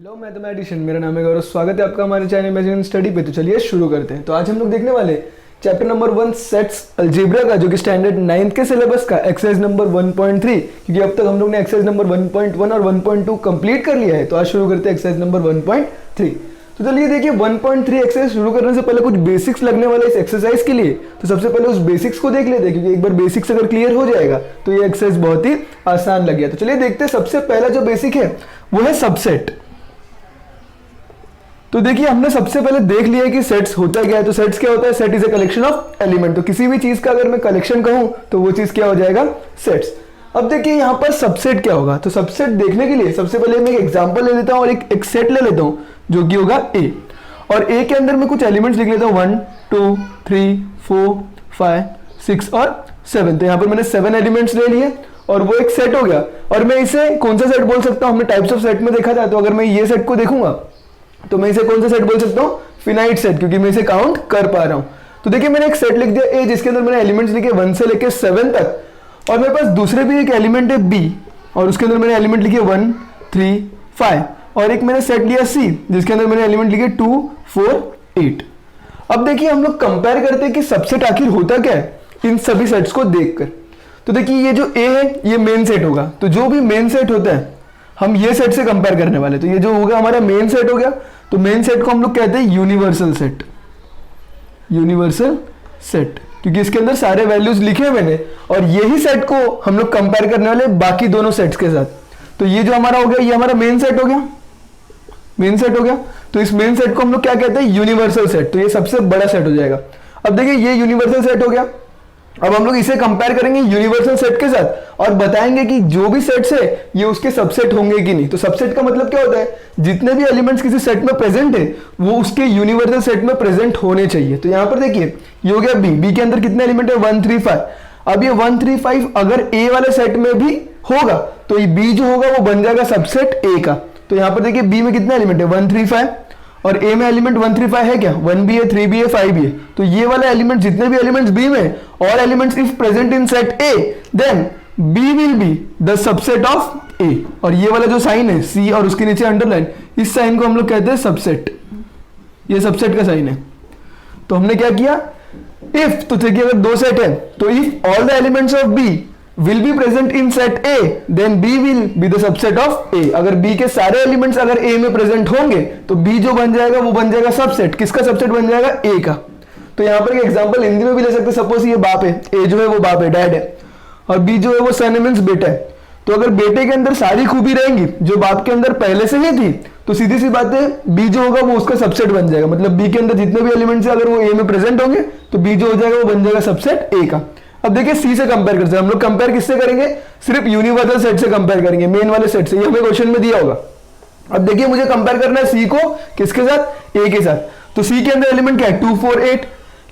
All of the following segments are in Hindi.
हेलो मैथमेटिशियन, मेरा नाम है गौरव। स्वागत है आपका हमारे चैनल इमेजिन स्टडी पे। तो चलिए शुरू करते हैं। तो आज हम लोग देखने वाले चैप्टर नंबर 1 सेट्स अलजेब्रा का, जो कि स्टैंडर्ड 9th के सिलेबस का एक्सरसाइज नंबर 1.3, क्योंकि अब तक हम लोग ने एक्सरसाइज नंबर 1.1 और 1.2 कंप्लीट कर लिया है। तो आज शुरू करते हैं एक्सरसाइज नंबर 1.3। तो चलिए देखिए 1.3 एक्सरसाइज शुरू करने से पहले कुछ बेसिक्स लगने वाले इस एक्सरसाइज के लिए। तो सबसे पहले उस बेसिक्स को देख लेते हैं, क्योंकि एक बार बेसिक्स अगर क्लियर हो जाएगा तो ये एक्सरसाइज बहुत ही आसान लग गया। तो चलिए देखते हैं। सबसे पहला जो बेसिक है वो है सबसेट। तो देखिए हमने सबसे पहले देख लिया है कि सेट्स होता क्या है। तो सेट्स क्या होता है? Set is a collection of element. तो किसी भी चीज का अगर मैं कलेक्शन कहूं तो वो चीज क्या हो जाएगा? सेट्स। अब देखिए यहाँ पर सबसेट क्या होगा। तो सबसेट देखने के लिए सबसे पहले मैं एक एग्जांपल ले लेता हूं और एक सेट ले लेता हूं जो कि होगा ए। और ए के अंदर मैं कुछ एलिमेंट्स लिख लेता हूं 1 2 3 4 5 6 और 7। तो यहाँ पर मैंने 7 एलिमेंट्स ले लिए और वो एक सेट हो गया। और मैं इसे कौन सा सेट बोल सकता हूँ? हमने टाइप्स ऑफ सेट में देखा था। तो अगर मैं ये सेट को देखूंगा तो मैं इसे कौन सा सेट बोल सकता हूँ? फिनाइट सेट, क्योंकि मैं इसे काउंट कर पा रहा हूँ। तो देखिए मैंने एक सेट लिख दिया ए, जिसके अंदर मैंने एलिमेंट्स लिखे 1 से लेके 7 तक। और मेरे पास दूसरे भी एक एलिमेंट है बी, और उसके अंदर मैंने एलिमेंट लिखे 1 3 5। और एक मैंने सेट लिया सी, जिसके अंदर मैंने एलिमेंट लिखे 2 4 8। अब देखिए हम लोग कंपेयर करते हैं कि सबसेट आखिर होता क्या है इन सभी सेट्स को देखकर। तो देखिए ये जो ए है ये मेन सेट होगा। तो जो भी मेन सेट होता है हम ये सेट से कंपेयर करने वाले। तो ये जो होगा हमारा मेन सेट हो गया। तो मेन सेट को हम लोग कहते हैं यूनिवर्सल सेट। यूनिवर्सल सेट क्योंकि इसके अंदर सारे वैल्यूज लिखे हुए हैं और यही सेट को हम लोग कंपेयर करने वाले बाकी दोनों सेट्स के साथ। तो ये जो हमारा हो गया ये हमारा मेन सेट हो गया। मेन सेट हो गया। तो इस मेन सेट को हम लोग क्या कहते हैं? Universal set. तो ये सबसे बड़ा सेट हो जाएगा। अब देखिए ये यूनिवर्सल सेट हो गया। अब हम लोग इसे कंपेयर करेंगे यूनिवर्सल सेट के साथ और बताएंगे कि जो भी सेट्स है ये उसके सबसेट होंगे कि नहीं। तो सबसेट का मतलब क्या होता है? जितने भी एलिमेंट्स किसी सेट में प्रेजेंट है वो उसके यूनिवर्सल सेट में प्रेजेंट होने चाहिए। तो यहां पर देखिए ये हो गया बी। बी के अंदर कितने एलिमेंट है? 1 3 5। अब ये 1 3 5 अगर ए वाले सेट में भी होगा तो ये बी जो होगा वो बन जाएगा सबसेट ए का। तो यहां पर देखिए बी में कितने एलिमेंट है? 1 3 5। और ए में एलिमेंट 1 3 5 है क्या? 1 भी है, 3 भी है, 5 भी है। तो ये वाले एलिमेंट जितने भी एलिमेंट्स बी में, all elements if present in set A, then B will be the subset of A. और ये वाला जो साइन है सी और उसके नीचे अंडरलाइन, इस साइन को हम लोग कहते हैं सबसेट। ये सबसेट का साइन है। तो हमने क्या किया? इफ, तो देखिए अगर दो सेट है तो if all the elements of B will be present in set A, then B will be the subset of A। अगर B के सारे एलिमेंट्स अगर A में प्रेजेंट होंगे तो B जो बन जाएगा वो बन जाएगा सबसेट। किसका सबसेट बन जाएगा? A का। तो यहाँ पर एक एग्जांपल हिंदी में भी ले सकते हैं। सपोज ये बाप है, A जो है वो बाप है, डैड है, और B जो है वो सन है, मींस बेटा है। तो अगर बेटे के अंदर सारी खूबी रहेंगी जो बाप के अंदर पहले से ही थी तो सीधी सी बात है B जो होगा वो उसका सबसेट बन जाएगा। मतलब B के अंदर जितने भी एलिमेंट्स है अगर वो A में प्रेजेंट होंगे तो B जो हो जाएगा वो बन जाएगा सबसेट A का। अब देखिए सी से कंपेयर करते हैं हम लोग। कंपेयर किससे करेंगे? सिर्फ यूनिवर्सल सेट से कंपेयर करेंगे, मेन वाले सेट से। ये हमें क्वेश्चन में दिया होगा। अब देखिए मुझे कंपेयर करना है सी को किसके साथ? ए के साथ। तो सी के अंदर एलिमेंट क्या है? 2 4 8।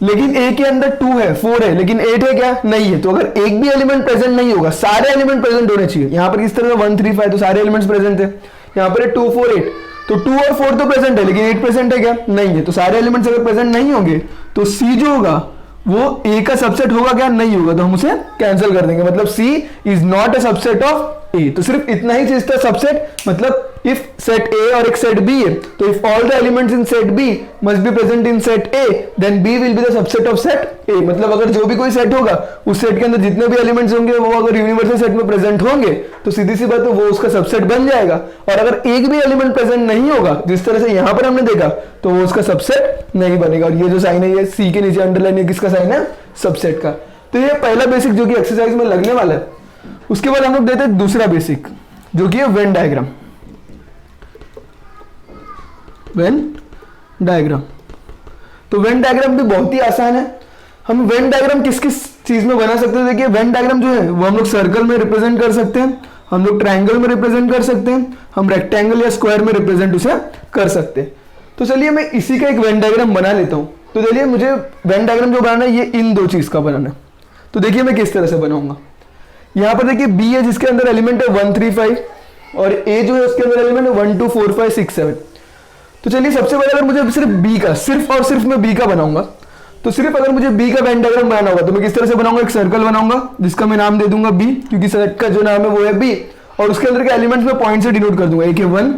लेकिन ए के अंदर 2 है, 4 है, लेकिन 8 है क्या? नहीं है। तो अगर एक भी एलिमेंट प्रेजेंट नहीं होगा, सारे एलिमेंट प्रेजेंट होने चाहिए। यहाँ पर किस तरह 1 3 5 तो सारे एलिमेंट्स प्रेजेंट है। यहाँ पर 2 4 8 तो 2 और 4 तो प्रेजेंट है, लेकिन 8 प्रेजेंट है क्या? नहीं है। तो सारे एलिमेंट्स अगर प्रेजेंट नहीं होंगे तो सी जो होगा वो ए का सबसेट होगा क्या? नहीं होगा। तो हम उसे कैंसिल कर देंगे। मतलब C is not a subset of A. तो सिर्फ इतना ही चीज था सबसेट। मतलब इफ सेट ए और एक सेट बी है तो if all the elements in set B must be present in set A, then B will be the subset of set A. मतलब अगर जो भी कोई सेट होगा उस सेट के अंदर जितने भी एलिमेंट्स होंगे वो अगर यूनिवर्सल सेट में प्रेजेंट होंगे तो सीधी सी बात है वो उसका सबसेट बन जाएगा। और अगर एक भी एलिमेंट प्रेजेंट नहीं होगा जिस तरह से यहां पर हमने देखा तो वो उसका सबसेट नहीं बनेगा। और ये जो साइन है ये सी के नीचे अंडरलाइन है, किसका साइन है? सबसेट का। तो ये पहला बेसिक जो कि एक्सरसाइज में लगने वाला है। उसके बाद हम लोग देते हैं दूसरा बेसिक जो कि है वेन डायग्राम। Venn diagram. तो वेन डायग्राम भी बहुत ही आसान है। हम वेन डायग्राम किस किस चीज में बना सकते हैं? देखिए वेन डायग्राम जो है वो हम लोग सर्कल में रिप्रेजेंट कर सकते हैं, हम लोग ट्रायंगल में रिप्रेजेंट कर सकते हैं, हम रेक्टेंगल या स्क्वायर में रिप्रेजेंट उसे कर सकते हैं। तो चलिए मैं इसी का एक वेन डायग्राम बना लेता हूं। तो देखिए मुझे वेन डायग्राम जो बनाना है ये इन दो चीज का बनाना है। तो देखिए मैं किस तरह से बनाऊंगा। यहां पर देखिए बी है जिसके अंदर एलिमेंट है 1 3 5 और ए जो है उसके अंदर एलिमेंट है 1 2 4 5 6 7। तो चलिए सबसे पहले अगर मुझे सिर्फ बी का, सिर्फ और सिर्फ मैं बी का बनाऊंगा। तो सिर्फ अगर मुझे बी का वेन डायग्राम बनाना होगा तो मैं किस तरह से बनाऊंगा? एक सर्कल बनाऊंगा जिसका मैं नाम दे दूंगा बी, क्योंकि सेट का जो नाम है वो है बी। और उसके अंदर के एलिमेंट्स में पॉइंट से डिनोट कर दूंगा। एक है 1,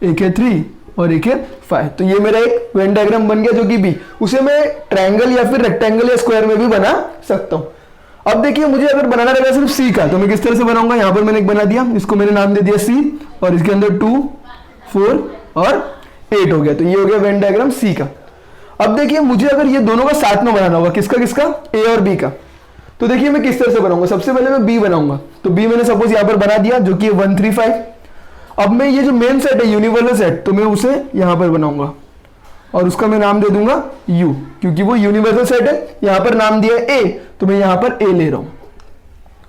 एक है 3 और एक है 5। तो ये मेरा एक वेन डायग्राम बन गया जो कि बी। उसे मैं ट्रायंगल या फिर रेक्टेंगल या स्क्वायर में भी बना सकता हूं। अब देखिए मुझे अगर बनाना रहेगा सिर्फ सी का, तो मैं किस तरह से बनाऊंगा, यहां पर मैंने एक बना दिया, इसको मैंने नाम दे दिया सी, और इसके अंदर 2, 4 और 8 हो गया। तो ये हो गया वेन डायग्राम सी का। अब देखिए मुझे अगर ये दोनों का साथ में बनाना होगा, किसका किसका, ए और बी का, तो देखिए मैं किस तरह से बनाऊंगा। सबसे पहले मैं बी बनाऊंगा, तो बी मैंने सपोज यहां पर बना दिया जो कि 1 3 5। अब मैं ये जो मेन सेट है यूनिवर्सल सेट, तो मैं उसे यहां पर बनाऊंगा और उसका मैं नाम दे दूंगा U, क्योंकि वो यूनिवर्सल सेट है। यहां पर नाम दिया है A, तो मैं यहां पर A ले रहा हूं।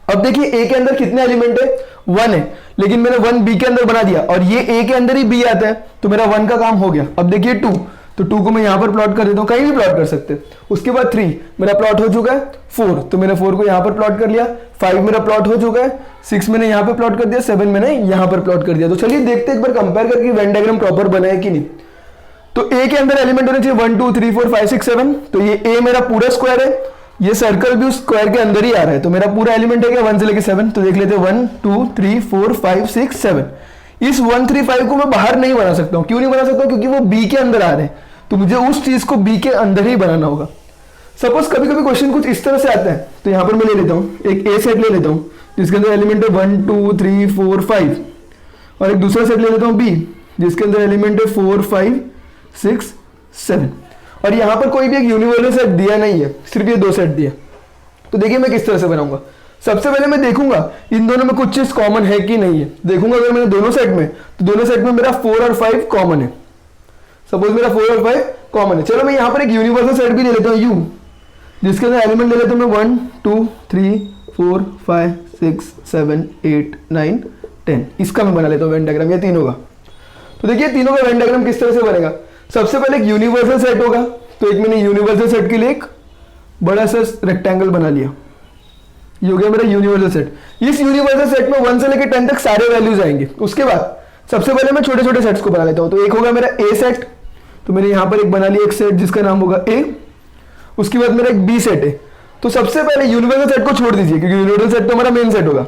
अब देखिए A के अंदर कितने एलिमेंट है, 1 है, लेकिन मैंने 1 B के अंदर बना दिया और ये A के अंदर ही B आता है, तो मेरा 1 का काम हो गया। अब देखिए 2, तो 2 को मैं यहां पर प्लॉट कर देता हूं, कहीं भी प्लॉट कर सकते हैं। उसके बाद 3 मेरा प्लॉट हो चुका है, 4 तो मैंने 4 को यहां पर प्लॉट कर लिया, 5 मेरा प्लॉट हो चुका है, 6 मैंने यहां पर प्लॉट कर दिया, 7 मैंने यहां पर प्लॉट कर दिया। तो चलिए देखते हैं एक बार कंपेयर करके वेन डायग्राम प्रॉपर बना है कि नहीं। तो A के अंदर एलिमेंट होने चाहिए 1 2 3 4 5 6 7। तो ये A मेरा पूरा स्क्वायर है, ये सर्कल भी उस स्क्वायर के अंदर ही आ रहा है, तो मेरा पूरा एलिमेंट है क्या 1 से लेके 7। तो देख लेते हैं 1 2 3 4 5 6 7। इस 1 3 5 को मैं बाहर नहीं बना सकता हूं। क्यों नहीं बना सकता हूं, क्योंकि वो B के अंदर आ रहे हैं, तो मुझे उस चीज को B के अंदर ही बनाना होगा। सपोज कभी कभी क्वेश्चन कुछ इस तरह से आता है, तो यहां पर मैं ले लेता हूं एक A सेट ले लेता हूं जिसके अंदर एलिमेंट है 1 2 3 4 5, और एक दूसरा सेट ले लेता हूं B जिसके अंदर एलिमेंट है 4 5 6 7, और यहां पर कोई भी एक यूनिवर्सल सेट दिया नहीं है, सिर्फ ये 2 सेट दिया। तो देखिए मैं किस तरह से बनाऊंगा। सबसे पहले मैं देखूंगा इन दोनों में कुछ चीज कॉमन है कि नहीं है। देखूंगा अगर मैंने दोनों सेट में, तो दोनों सेट में मेरा 4 और 5 कॉमन है। सपोज मेरा 4 और 5 कॉमन है। चलो मैं यहां पर एक यूनिवर्सल सेट भी ले लेता हूं U, जिसके अंदर एलिमेंट ले लेता हूं मैं 1 2 3 4 5 6 7 8 9 10। इसका मैं बना लेता हूं वेन डायग्राम, ये तीनों का। तो देखिए तीनों का वेन डायग्राम किस तरह से बनेगा। सबसे पहले एक यूनिवर्सल सेट होगा, तो एक मैंने यूनिवर्सल सेट के लिए एक बड़ा सा रेक्टेंगल बना लिया, ये हो गया मेरा यूनिवर्सल सेट। इस यूनिवर्सल सेट में 1 से लेकर 10 तक सारे वैल्यूज आएंगे। उसके बाद सबसे पहले मैं छोटे छोटे सेट्स को बना लेता हूं। तो एक होगा मेरा A सेट, तो मैंने यहां पर एक बना लिया एक सेट जिसका नाम होगा A। उसके बाद मेरा एक B सेट है। तो सबसे पहले यूनिवर्सल सेट को छोड़ दीजिए, क्योंकि यूनिवर्सल सेट तो हमारा मेन सेट होगा।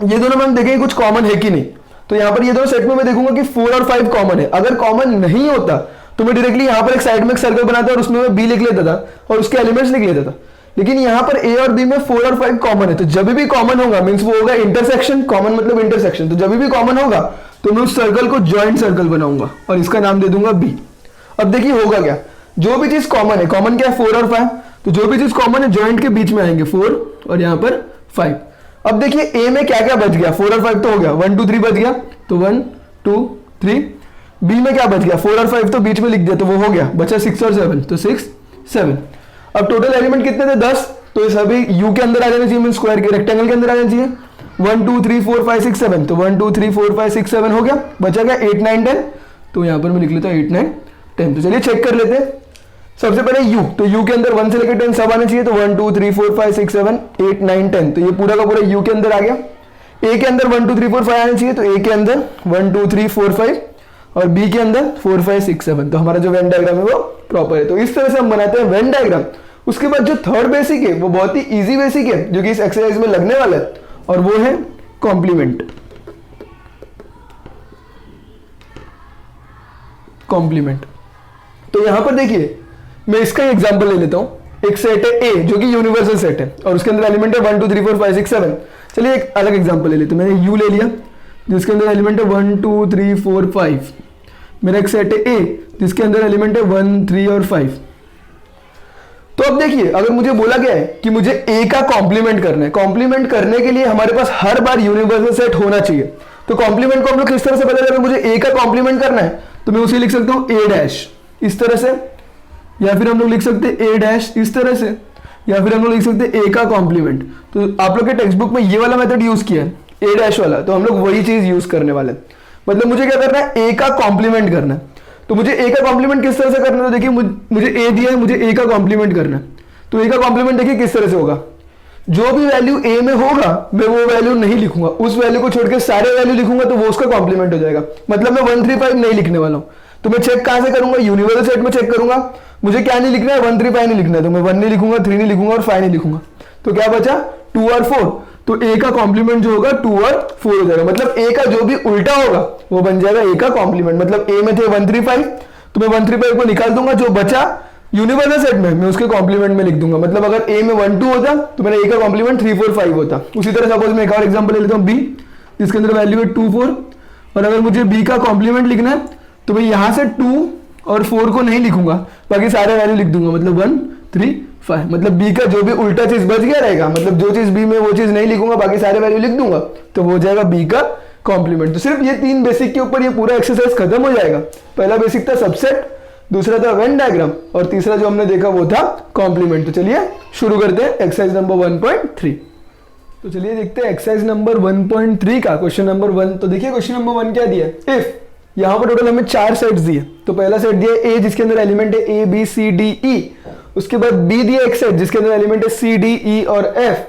ये दोनों में हम देखेंगे कुछ कॉमन है कि नहीं। तो यहां पर ये दोनों सेट में मैं देखूंगा कि 4 और 5 कॉमन है। अगर कॉमन नहीं होता तो मैं डायरेक्टली यहां पर एक साइड में एक सर्कल बनाता और उसमें मैं B लिख लेता था और उसके एलिमेंट्स लिख लेता था। लेकिन यहां पर A और B में 4 और 5 कॉमन है, तो जब भी कॉमन होगा मींस वो होगा इंटरसेक्शन। कॉमन मतलब इंटरसेक्शन, तो जब भी कॉमन होगा तो मैं उस सर्कल को जॉइंट सर्कल बनाऊंगा और इसका नाम दे दूंगा B। अब देखिए होगा क्या, जो भी चीज कॉमन है, कॉमन क्या है 4 और 5, तो जो भी चीज कॉमन है जॉइंट के बीच में आएंगे 4 और यहां पर 5। अब देखिए A में क्या क्या बच गया, 4 और 5 तो हो गया, 1 2 3 बच गया, तो 1 2 3। B में क्या बच गया, 4 और 5 तो बीच में लिख दिया, तो वो हो गया, बचा 6 और 7, तो 6 7। अब टोटल एलिमेंट कितने थे 10, तो ये सभी U के अंदर आ जाने चाहिए, मीन स्क्वायर के रेक्टेंगल के अंदर आ जाने चाहिए। 1 2 3 4 5 6 7, तो 1 2 3 4 5 6 7 हो गया, बचा गया 8 9 10। तो यहां पर मैं लिख लेता हूं 8 9 10। तो चलिए चेक कर लेते हैं। सबसे पहले U, तो U के अंदर 1 से लेकर 10 सब आने चाहिए, तो 1 2 3 4 5 6 7 8 9 10, तो ये पूरा का पूरा U के अंदर आ गया। A के अंदर 1 2 3 4 5 आने चाहिए, तो A के अंदर 1 2 3 4 5 और B के अंदर 4 5 6 7। तो हमारा जो वेन डायग्राम है वो प्रॉपर है। तो इस तरह से हम बनाते हैं वेन डायग्राम। उसके बाद जो थर्ड बेसिक है वो बहुत ही इजी बेसिक है, जो कि इस एक्सरसाइज में लगने वाला है, और वो है कॉम्प्लीमेंट। कॉम्प्लीमेंट, तो यहां पर देखिए मैं इसका एग्जांपल ले लेता हूं। एक सेट है A जो कि यूनिवर्सल सेट है और उसके अंदर एलिमेंट है 1 2 3 4 5 6 7। चलिए एक अलग एग्जांपल ले लेते हैं। मैंने U ले लिया जिसके अंदर एलिमेंट है 1 2 3 4 5। मेरा एक सेट है A जिसके अंदर एलिमेंट है 1 3 और 5। तो अब देखिए अगर मुझे बोला गया है कि मुझे A का कॉम्प्लीमेंट करना है, कॉम्प्लीमेंट करने के लिए हमारे पास हर बार यूनिवर्सल सेट होना चाहिए। तो कॉम्प्लीमेंट को हम लोग किस तरह से पता चलेगा, मुझे A का कॉम्प्लीमेंट करना है तो मैं उसे लिख सकता हूं A डैश इस तरह से, या फिर हम लोग लिख सकते हैं A डैश इस तरह से, या फिर हम लोग लिख सकते हैं A का कॉम्प्लीमेंट। तो आप लोग के टेक्स्ट बुक में ये वाला मेथड यूज किया है A डैश वाला, तो हम लोग वही चीज यूज करने वाले हैं। मतलब मुझे क्या करना है, A का कॉम्प्लीमेंट करना है। तो मुझे A का कॉम्प्लीमेंट किस तरह से करना है, तो देखिए मुझे A दिया है, मुझे A का कॉम्प्लीमेंट करना है। तो A का कॉम्प्लीमेंट देखिए किस तरह से होगा, जो भी वैल्यू A में होगा मैं वो वैल्यू नहीं लिखूंगा, उस वैल्यू को छोड़ के सारे वैल्यू लिखूंगा, तो वो उसका कॉम्प्लीमेंट हो जाएगा। मतलब मैं 1 3 5 नहीं लिखने वाला हूं। तो मैं चेक कहां से करूंगा, यूनिवर्सल सेट में चेक करूंगा। मुझे क्या नहीं लिखना है, 1 3 5 नहीं लिखना है, तो मैं 1 नहीं लिखूंगा, 3 नहीं लिखूंगा और 5 नहीं लिखूंगा। तो क्या बचा 2 और 4। तो a का कॉम्प्लीमेंट जो होगा 2 और 4 हो जाएगा, मतलब a का जो भी उल्टा होगा वो बन जाएगा a का कॉम्प्लीमेंट। मतलब a में थे 135, तो मैं 135 को निकाल दूंगा, जो बचा यूनिवर्सल सेट में मैं उसके कॉम्प्लीमेंट में लिख दूंगा। मतलब अगर a में 1 2 होता तो मेरा a का कॉम्प्लीमेंट 3 4 5 होता। उसी तरह सपोज मैं एक और एग्जांपल ले लेता हूँ b, जिसके अंदर वैल्यू है 2 4, और अगर मुझे b का कॉम्प्लीमेंट लिखना है तो मैं यहाँ से 2 और 4 को नहीं लिखूंगा, बाकी सारे वैल्यू लिख दूंगा, मतलब 1 3 5। मतलब b का जो भी उल्टा चीज बच गया रहेगा, मतलब जो चीज b में वो चीज नहीं लिखूंगा, बाकी सारे वैल्यू लिख दूंगा, तो वो हो जाएगा b का कॉम्प्लीमेंट। तो सिर्फ ये 3 बेसिक के ऊपर ये पूरा एक्सरसाइज खत्म हो जाएगा। पहला बेसिक था सबसेट, दूसरा था वेन डायग्राम, और तीसरा जो हमने देखा वो था कॉम्प्लीमेंट। तो चलिए शुरू करते हैं एक्सरसाइज नंबर 1.3। तो चलिए देखते हैं एक्सरसाइज नंबर 1.3 का क्वेश्चन नंबर 1। तो देखिए क्वेश्चन नंबर 1 क्या दिया है, इफ यहाँ पर टोटल हमें 4 सेट्स दिए। तो पहला सेट दिया ए जिसके अंदर एलिमेंट है A B C D E, उसके बाद बी दिया एक सेट जिसके अंदर एलिमेंट है सी डी ई और एफ,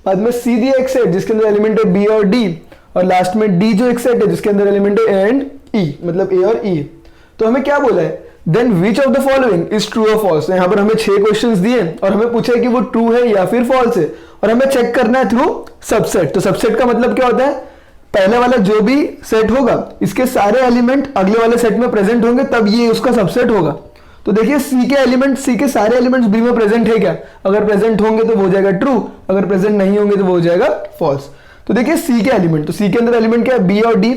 बाद में सी दिया एक सेट जिसके अंदर एलिमेंट है बी और डी, और लास्ट में डी जो एक सेट है जिसके अंदर एलिमेंट है ए एंड ई, मतलब ए और ई। तो हमें क्या बोला है, then which of the following is true और फॉल्स। यहाँ पर हमें 6 क्वेश्चंस दिए और हमें पूछा है कि वो ट्रू है या फिर फॉल्स है, और हमें चेक करना है थ्रू सबसेट। तो सबसेट का मतलब क्या होता है, पहले वाला जो भी सेट होगा इसके सारे एलिमेंट अगले वाले सेट में प्रेजेंट होंगे, तब ये उसका सबसेट होगा। तो देखिए सी के एलिमेंट, सी के सारे एलिमेंट्स बी में प्रेजेंट है क्या, अगर प्रेजेंट होंगे तो वो हो जाएगा ट्रू, अगर प्रेजेंट नहीं होंगे तो वो हो जाएगा फॉल्स। तो देखिए सी के एलिमेंट, तो सी के अंदर एलिमेंट क्या है, बी और डी,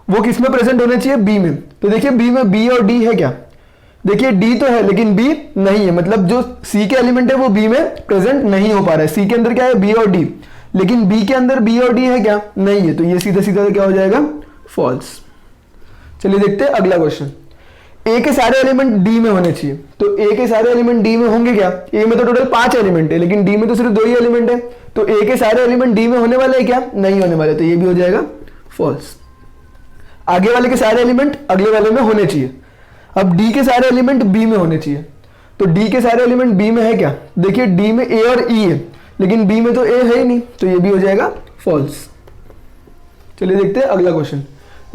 वो किस में प्रेजेंट होने चाहिए, बी में। तो देखिए बी में बी और डी है क्या, देखिए डी तो है लेकिन बी नहीं है, मतलब जो सी के एलिमेंट है वो बी में प्रेजेंट नहीं हो पा रहा है। सी के अंदर क्या है, बी और डी, लेकिन बी के अंदर बी और डी है क्या, नहीं है, तो ये सीधा सीधा क्या हो जाएगा, फॉल्स। चलिए देखते हैं अगला क्वेश्चन। ए के सारे एलिमेंट डी में होने चाहिए, तो ए के सारे एलिमेंट डी में होंगे क्या, ए में तो टोटल 5 एलिमेंट है लेकिन डी में तो सिर्फ 2 ही एलिमेंट है, तो ए के सारे एलिमेंट डी में होने वाले हैं क्या, नहीं होने वाले, तो ये भी हो जाएगा फॉल्स। आगे वाले के सारे एलिमेंट अगले वाले में होने चाहिए। अब डी के सारे एलिमेंट बी में होने चाहिए, तो डी के सारे एलिमेंट बी में है क्या, देखिए डी में ए और ई है लेकिन बी में तो ए है ही नहीं, तो ये भी हो जाएगा फॉल्स। चलिए देखते हैं अगला क्वेश्चन।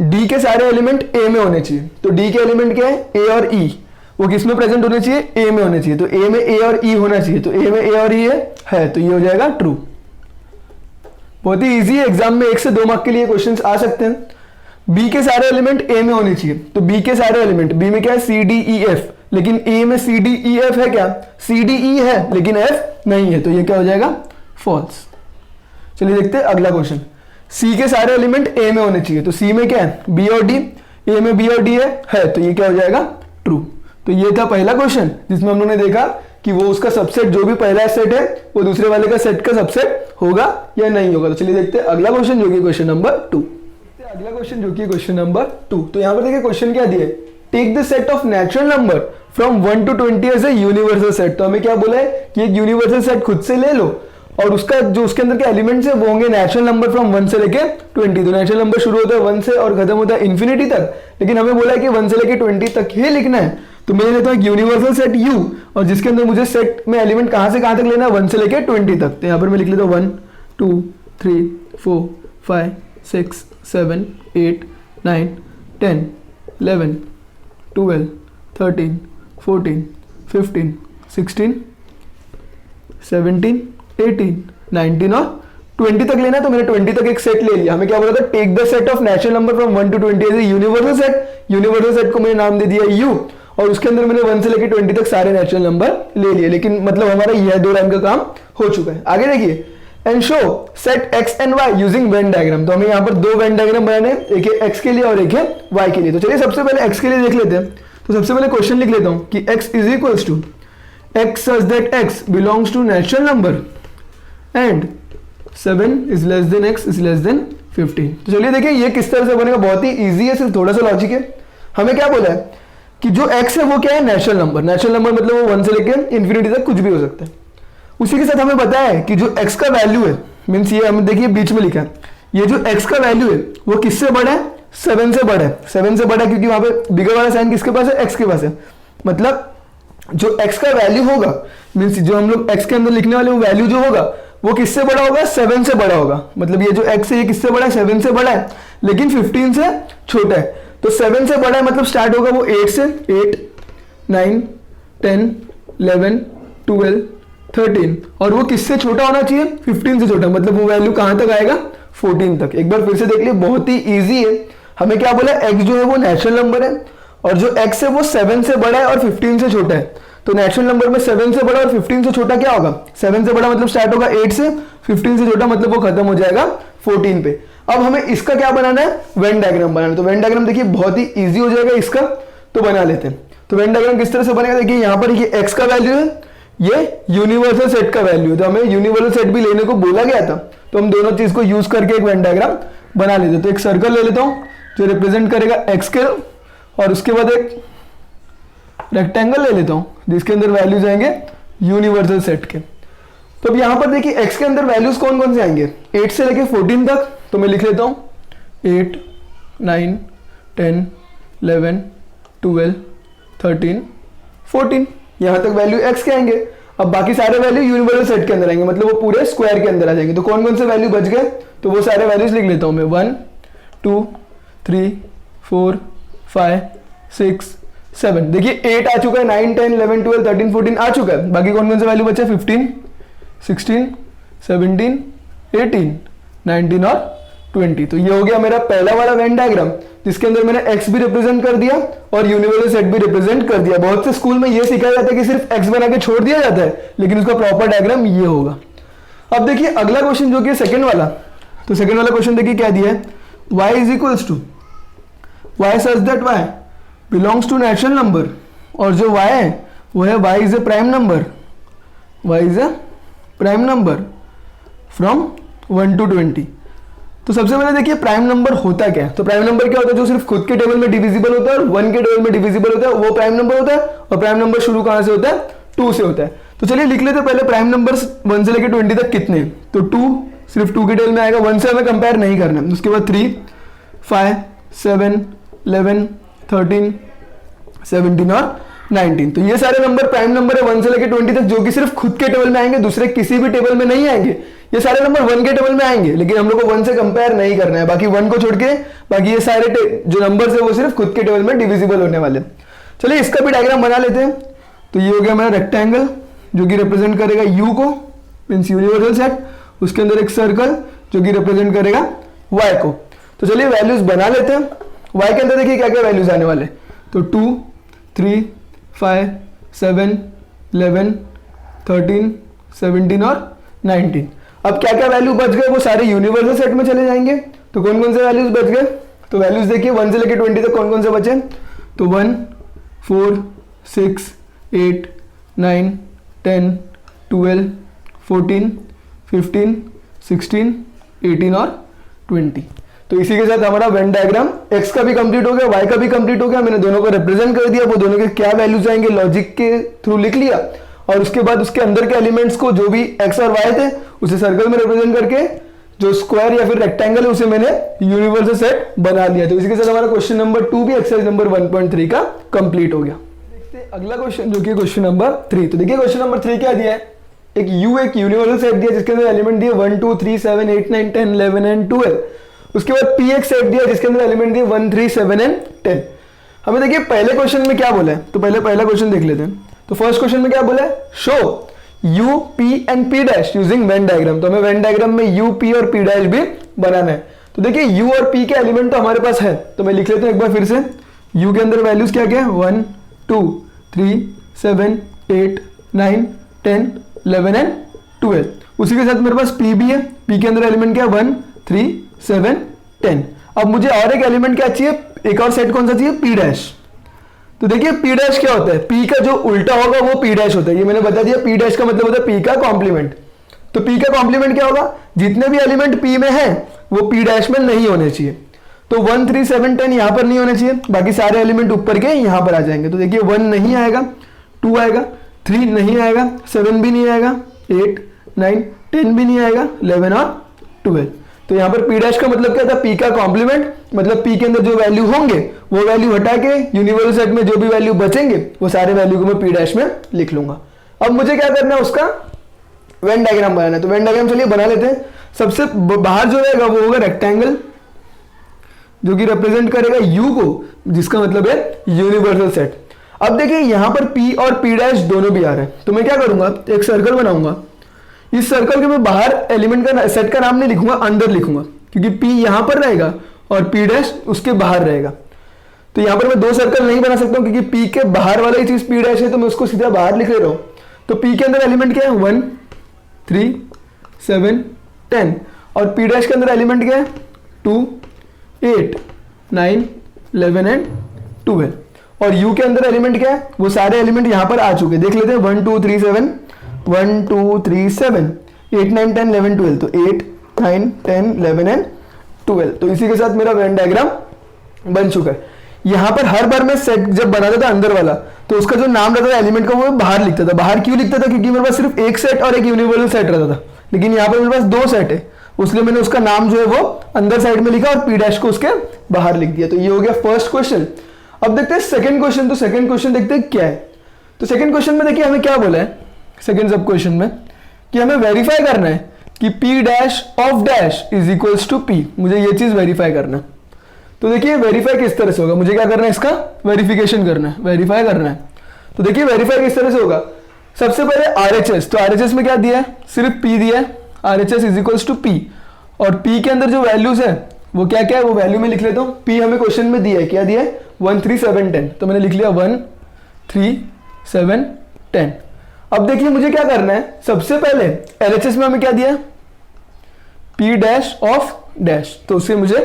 डी के सारे एलिमेंट ए में होने चाहिए, तो डी के एलिमेंट क्या है, ए और ई, वो किस में प्रेजेंट होने चाहिए, ए में होने चाहिए, तो ए में ए और ई होना चाहिए, तो ए में ए और ई है, तो ये हो जाएगा ट्रू। बहुत ही इजी है, एग्जाम में 1 से 2 मार्क के लिए क्वेश्चंस आ सकते हैं। बी के सारे एलिमेंट ए में होने चाहिए, तो बी के सारे एलिमेंट, बी में क्या है, सी डी ई एफ, लेकिन ए में सी डी ई एफ है क्या, सी डी ई है लेकिन एफ नहीं है, तो ये क्या हो जाएगा, फॉल्स। चलिए देखते हैं अगला क्वेश्चन। सी के सारे एलिमेंट ए में होने चाहिए, तो सी में क्या है, बी और डी, ए में बी और डी है, तो ये क्या हो जाएगा, ट्रू। तो ये था पहला क्वेश्चन जिसमें हम लोगों ने देखा कि वो उसका सबसेट, जो भी पहला सेट है वो दूसरे वाले का सेट का सबसेट होगा या नहीं होगा। तो चलिए देखते हैं अगला क्वेश्चन जो कि क्वेश्चन नंबर 2। अगला क्वेश्चन जो कि क्वेश्चन नंबर 2। तो यहाँ पर देखिए क्वेश्चन क्या दिया है, take the set of natural number from 1 to 20 as a universal set. तो हमें क्या बोला है कि एक यूनिवर्सल सेट खुद से ले लो और उसका जो उसके अंदर के एलिमेंट्स है वो होंगे नेचुरल नंबर फ्रॉम 1 से लेके 20। तो नेचुरल नंबर शुरू होता है 1 से और खत्म होता है इन्फिनिटी तक, लेकिन हमें बोला है कि 1 से लेके 20 तक ही लिखना है। तो मैं लेता हूँ यूनिवर्सल सेट U, और जिसके अंदर मुझे सेट में एलिमेंट कहां से कहां तक लेना है, 1 से लेके 20 तक। तो यहाँ पर मैं लिख लेता हूँ 1 2 3 4 5 6 7 8 9 10 11 12 13 14 15 16 17 18 19 और 20 तक लेना, तो मैंने 20 तक एक सेट ले लिया। हमें क्या बोला था, take the set of natural number from 1 to 20 as a universal set. Universal set को मैंने नाम दे दिया U, और उसके अंदर मैंने 1 से लेकर 20 तक सारे नेचुरल नंबर ले लिए, लेकिन मतलब हमारा यह 2 लाइन का काम हो चुका है। आगे देखिए, and show set x and y using Venn diagram. तो हमें यहाँ पर 2 वेन डायग्राम बनाने, एक है x के लिए और एक है y के लिए। तो चलिए सबसे पहले x के लिए देख लेते हैं। तो सबसे पहले क्वेश्चन लिख लेता हूं कि x is equals to x such that x belongs to natural number and 7 is less than x is less than 15। तो चलिए देखिए ये किस तरह से बनेगा, बहुत ही इजी है, सिर्फ थोड़ा सा लॉजिक है। हमें क्या बोला है कि जो x है वो क्या है, नेचुरल नंबर। नेचुरल नंबर मतलब वो 1 से लेकर इन्फिनिटी तक कुछ भी हो सकता है। उसी के साथ हमें पता है कि जो x का वैल्यू है, मीन्स ये हम देखिए बीच में लिखा है, ये जो x का वैल्यू है वो किससे बड़ा है, 7 से बड़ा है। 7 से बड़ा क्योंकि वहां पे बिगर वाला साइन किसके पास है, x के पास है। मतलब जो x का वैल्यू होगा, मीन्स जो हम लोग x के अंदर लिखने वाले वो वैल्यू जो होगा वो किससे बड़ा होगा, 7 से बड़ा होगा। मतलब ये जो x है ये किससे बड़ा है, 7 से बड़ा है, लेकिन 15 से छोटा है। तो 7 से बड़ा है मतलब स्टार्ट होगा वो 8 से, 8 9 10 11 12 13 और वो किससे छोटा होना चाहिए 15 से छोटा, मतलब वो वैल्यू कहां तक आएगा 14 तक। एक बार फिर से देख लिए, बहुत ही इजी है। हमें क्या बोला, x जो है वो नेचुरल नंबर है और जो x है वो 7 से बड़ा है और 15 से छोटा है। तो नेचुरल नंबर में 7 से बड़ा और 15 से छोटा क्या होगा, 7 से बड़ा मतलब स्टार्ट होगा 8 से, 15 से छोटा मतलब वो खत्म हो जाएगा 14 पे। अब हमें इसका क्या बनाना है, वेन डायग्राम बनाना है। तो वेन डायग्राम देखिए बहुत ही इजी हो जाएगा इसका, तो बना लेते हैं। तो वेन डायग्राम किस तरह से बनेगा, देखिए यहाँ पर ये x का वैल्यू है, ये यूनिवर्सल सेट का वैल्यू है। तो हमें यूनिवर्सल सेट भी लेने को बोला गया था, तो हम दोनों चीज को यूज करके एक वेन डायग्राम बना लेते हैं। तो एक सर्कल ले लेता हूं जो रिप्रेजेंट करेगा x के, और उसके बाद एक रेक्टेंगल ले लेता हूं जिसके अंदर वैल्यूज आएंगे यूनिवर्सल सेट के। तो अब यहां पर देखिए x के अंदर वैल्यूज कौन कौन से आएंगे, 8 से लेके 14 तक। तो मैं लिख लेता हूं 8, 9, 10, 11, 12, 13, 14, यहां तक वैल्यू x के आएंगे। अब बाकी सारे वैल्यू यूनिवर्सल सेट के अंदर आएंगे, मतलब वो पूरे स्क्वायर के अंदर आ जाएंगे। तो कौन कौन से वैल्यू बच गए, तो वो सारे वैल्यूज लिख लेता हूं मैं, 1, 2, 3, 4, 5, 6, 7। देखिए 8 आ चुका है, 9, 10, 11, 12, 13, 14 आ चुका है। बाकी कौन कौन से वैल्यू बचे, 15, 16, 17, 18, 19 और 20। तो ये हो गया मेरा पहला वाला वेन डायग्राम, जिसके अंदर मैंने x भी रिप्रेजेंट कर दिया और यूनिवर्सल सेट भी रिप्रेजेंट कर दिया। बहुत से स्कूल में ये सिखाया जाता है कि सिर्फ x बना के छोड़ दिया जाता है, लेकिन उसका प्रॉपर डायग्राम ये होगा। अब देखिए अगला क्वेश्चन जो कि सेकंड वाला, तो सेकंड वाला क्वेश्चन देखिए क्या दिया है, y is equals to y such that y belongs to natural number, और जो y है वो है y is a prime number, y is a prime number from 1 to 20। तो सबसे पहले देखिए प्राइम नंबर होता क्या है। तो प्राइम नंबर क्या होता है, जो सिर्फ खुद के टेबल में डिविजिबल होता है और 1 के टेबल में डिविजिबल होता है, वो प्राइम नंबर होता है। और प्राइम नंबर शुरू कहां से होता है, 2 से होता है। तो चलिए लिख लेते हैं पहले प्राइम नंबर्स 1 से लेकर 20 तक कितने। तो 2 सिर्फ 2 के टेबल में आएगा, 1 से हमें कंपेयर नहीं करना है। उसके बाद 3, 5, 7, 11, 13, 17 और 19। तो ये सारे नंबर प्राइम नंबर है 1 से लेकर 20 तक, जो कि सिर्फ खुद के टेबल में आएंगे, दूसरे किसी भी टेबल में नहीं आएंगे। ये सारे नंबर 1 के टेबल में आएंगे, लेकिन हम लोग को 1 से कंपेयर नहीं करना है। बाकी 1 को छोड़ के बाकी ये सारे जो नंबर्स है वो सिर्फ खुद के टेबल में डिविजिबल होने वाले। चलिए इसका भी डायग्राम बना लेते हैं। तो ये हो गया मेरा रेक्टेंगल जो कि रिप्रेजेंट करेगा u को, मींस यूनिवर्सल सेट। उसके अंदर एक सर्कल जो कि रिप्रेजेंट करेगा y को। तो चलिए वैल्यूज बना लेते हैं। y के अंदर देखिए क्या क्या वैल्यूज आने वाले, तो 2, 3, 5, 7, 11, 13, 17 और 19। अब क्या क्या वैल्यू बच गए वो सारे यूनिवर्सल सेट में चले जाएंगे। तो कौन कौन से वैल्यूज बच गए, तो वैल्यूज देखिए 1 से लेकर 20 तक कौन कौन से बचे, तो 1, 4, 6, 8, 9, 10, 12, 14, 15, 16, 18 और 20। तो इसी के साथ हमारा वेन डायग्राम x का भी कंप्लीट हो गया, y का भी कंप्लीट हो गया। मैंने दोनों को रिप्रेजेंट कर दिया, वो दोनों के क्या वैल्यूज आएंगे लॉजिक के थ्रू लिख लिया, और उसके बाद उसके अंदर के एलिमेंट्स को जो भी x और y थे उसे सर्कल में रिप्रेजेंट करके जो स्क्वायर या फिर रेक्टेंगल है उसे मैंने यूनिवर्सल सेट बना लिया। तो इसी के साथ हमारा क्वेश्चन नंबर 2 भी एक्सरसाइज नंबर 1.3 का कंप्लीट हो गया। देखते हैं अगला क्वेश्चन जो कि क्वेश्चन नंबर 3। तो देखिए क्वेश्चन नंबर 3 क्या दिया है, एक यूनिवर्सल सेट दिया जिसके अंदर एलिमेंट दिए 1, 2, 3, 7, 8, 9, 10, 11 एंड 12। उसके बाद p एक सेट दिया जिसके अंदर एलिमेंट दिए 1, 3, 7 एंड 10। हमें देखिए पहले क्वेश्चन में क्या बोला है, तो पहला क्वेश्चन देख लेते हैं। तो फर्स्ट क्वेश्चन में क्या बोला है, show u, p and p dash using Venn diagram. तो हमें वेन डायग्राम में u, p और p डैश भी बनाना है। तो देखिए u और p के एलिमेंट तो हमारे पास है, तो मैं लिख लेता हूं एक बार फिर से। u के अंदर वैल्यूज क्या क्या है, 1, 2, 3, 7, 8, 9, 10, 11 एंड 12। उसी के साथ मेरे पास p भी है, p के अंदर एलिमेंट क्या है 1, 3, 7, 10। अब मुझे और एक एलिमेंट क्या चाहिए, एक और सेट कौन सा चाहिए, p डैश। तो देखिए p डैश क्या होता है, p का जो उल्टा होगा वो p डैश होता है। ये मैंने बता दिया, p डैश का मतलब होता है p का कॉम्प्लीमेंट। तो p का कॉम्प्लीमेंट क्या होगा, जितने भी एलिमेंट p में हैं वो p डैश में नहीं होने चाहिए। तो 1, 3, 7, 10 यहां पर नहीं होने चाहिए, बाकी सारे एलिमेंट ऊपर के यहां पर आ जाएंगे। तो देखिए 1 नहीं आएगा, 2 आएगा, 3 नहीं आएगा, 7 भी नहीं आएगा, 8, 9, 10 भी नहीं आएगा, 11 और 12। तो यहाँ पर p डैश का मतलब क्या था, p का कॉम्प्लीमेंट, मतलब p के अंदर जो वैल्यू होंगे वो वैल्यू हटा के यूनिवर्सल सेट में जो भी वैल्यू बचेंगे वो सारे वैल्यू को मैं p डैश में लिख लूंगा। अब मुझे क्या करना है, उसका वेन डायग्राम बनाना है। तो वेन डायग्राम चलिए बना लेते हैं। सबसे बाहर जो रहेगा वो होगा रेक्टेंगल जो कि रिप्रेजेंट करेगा u को, जिसका मतलब है यूनिवर्सल सेट। अब देखिए यहाँ पर P और P डैश दोनों भी आ रहे हैं, तो मैं क्या करूंगा, एक सर्कल बनाऊंगा। इस सर्कल के मैं बाहर एलिमेंट का सेट का नाम नहीं लिखूंगा, अंदर लिखूंगा, क्योंकि P यहाँ पर रहेगा और P डैश उसके बाहर रहेगा। तो यहाँ पर मैं दो सर्कल नहीं बना सकता हूँ, क्योंकि P के बाहर वाला ही चीज P डैश है, तो मैं उसको सीधा बाहर लिख ले रहा हूँ। तो P के अंदर एलिमेंट क्या है, 1 3 7 10, और P डैश के अंदर एलिमेंट क्या है, 2 8 9 11 एंड 12। और U के अंदर एलिमेंट क्या है, वो सारे एलिमेंट यहाँ पर आ चुके हैं, देख लेते हैं। 1 2 3 7 1 2 3 7 8 9 10 11 12, तो 8 9 10 11 एंड 12। तो इसी के साथ मेरा वेन डायग्राम बन चुका है। यहाँ पर हर बार मैं सेट जब बनाता था अंदर वाला, तो उसका जो नाम रहता था एलिमेंट का वो बाहर लिखता था। बाहर क्यों लिखता था, क्योंकि मेरे पास सिर्फ एक सेट और एक यूनिवर्सल सेट रहता था, लेकिन यहाँ पर मेरे पास दो सेट है, उसलिए मैंने उसका नाम जो है वो अंदर साइड में लिखा और P डैश को उसके बाहर लिख दिया। तो ये हो गया फर्स्ट क्वेश्चन। अब देखते हैं सेकंड क्वेश्चन। तो सेकंड क्वेश्चन देखते हैं क्या है। तो सेकंड क्वेश्चन में देखिए हमें क्या बोला है सेकंड सब क्वेश्चन में, कि हमें वेरीफाई करना है कि P dash of dash is equals to P। मुझे ये चीज वेरीफाई करना है। तो देखिए वेरीफाई किस तरह से होगा, मुझे क्या करना है, इसका वेरिफिकेशन करना है, वेरीफाई करना है। तो देखिए वेरीफाई किस तरह से होगा। सबसे पहले RHS, तो RHS में क्या दिया है, सिर्फ P दिया है, RHS is equals to P। और P के अंदर जो वैल्यूज है वो क्या क्या है, वो वैल्यू में लिख लेता हूँ। P हमें क्वेश्चन में दिया है, क्या दिया है, 1 3 7 10, तो मैंने लिख लिया 1 3 7 10। अब देखिए मुझे क्या करना है, सबसे पहले LHS में हमें क्या दिया है, P डैश ऑफ डैश, तो उसे मुझे